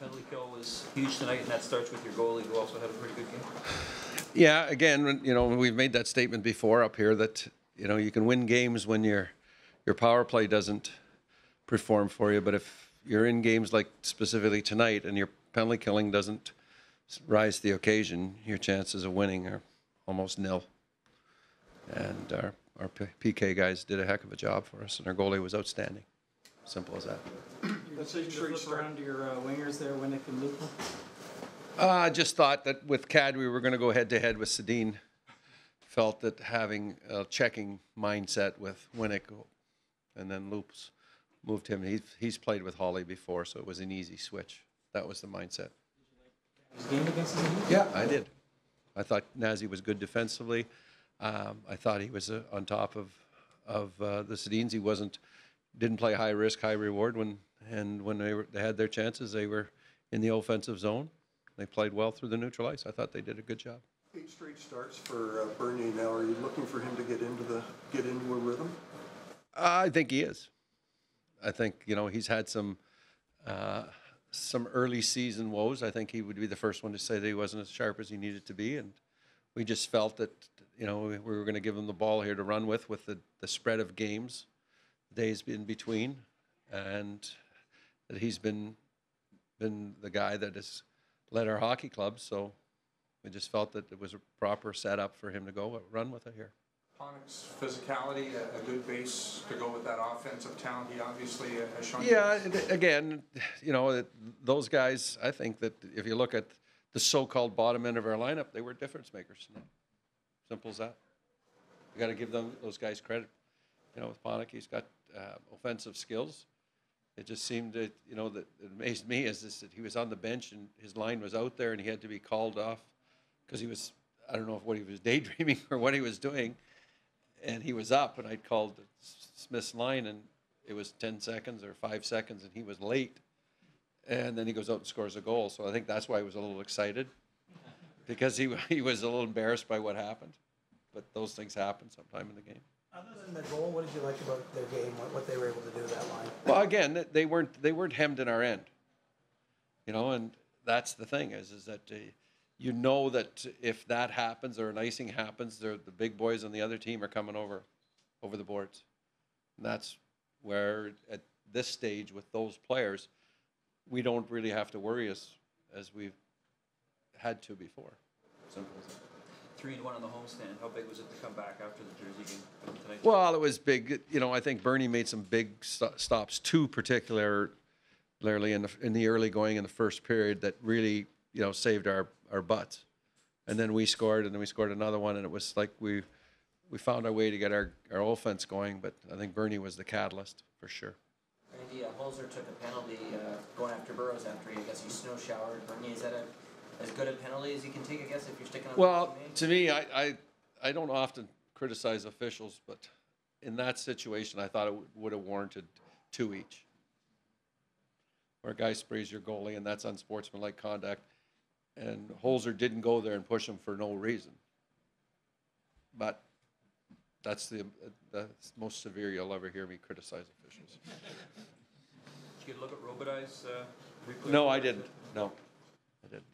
penalty kill was huge tonight, and that starts with your goalie, who also had a pretty good game. Yeah, again, we've made that statement before up here that, you can win games when your power play doesn't perform for you, but if you're in games like specifically tonight and your penalty killing doesn't rise to the occasion, your chances of winning are almost nil. And our PK guys did a heck of a job for us, and our goalie was outstanding. Simple as that. Let's flip around to your wingers there, Winnick and Luke. I just thought that with CAD we were going to go head-to-head with Sedin. Felt that having a checking mindset with Winnick, and then Loops moved him. He's played with Holly before, so it was an easy switch. That was the mindset. His game against the Sedin? Yeah, I did. I thought Nazi was good defensively. I thought he was on top of the Sedins. He didn't play high risk, high reward. When they had their chances, they were in the offensive zone. They played well through the neutral ice. I thought they did a good job. 8 straight starts for Bernier now. Are you looking for him to get into a rhythm? I think he is. I think he's had some early season woes. I think he would be the first one to say that he wasn't as sharp as he needed to be, and we just felt that we were going to give him the ball here to run with the spread of games, days in between, and that he's been the guy that has led our hockey club. So we just felt that it was a proper setup for him to go run with it here. Pontiac's physicality, a good base to go with that offensive talent. He obviously has shown. Yeah, again, those guys. I think that if you look at the so-called bottom end of our lineup, they were difference makers tonight. Simple as that. You got to give those guys credit. With Pontiac, he's got offensive skills. It just seemed that that it amazed me is that he was on the bench and his line was out there and he had to be called off because he was, I don't know what he was daydreaming or what he was doing, and he was up, and I called Smith's line and it was 10 seconds or 5 seconds and he was late, and then he goes out and scores a goal. So I think that's why he was a little excited, because he was a little embarrassed by what happened, but those things happen sometime in the game. Other than the goal, what did you like about their game? What they were able to do that line? Well, again, they weren't hemmed in our end, and that's the thing is that that if that happens or an icing happens, the big boys on the other team are coming over the boards, and that's where at this stage with those players, we don't really have to worry as we've had to before. Simple as that. 3-1 on the homestand. How big was it to come back after the Jersey game tonight? Well, it was big. I think Bernie made some big stops, two particularly in the early going in the first period that really, saved our butts. And then we scored, and then we scored another one, and it was like we found our way to get our offense going, but I think Bernie was the catalyst for sure. Randy, Holzer took a penalty going after Burroughs after he snow showered. Bernie, is that as good a penalty as you can take, I guess, if you're sticking up? Well, to me, I don't often criticize officials, but in that situation, I thought it would have warranted 2 each. Where a guy sprays your goalie, and that's unsportsmanlike conduct, and Holzer didn't go there and push him for no reason. But that's the most severe you'll ever hear me criticize officials. Did you get a look at Robitaille's replay? No, I didn't. No, I didn't.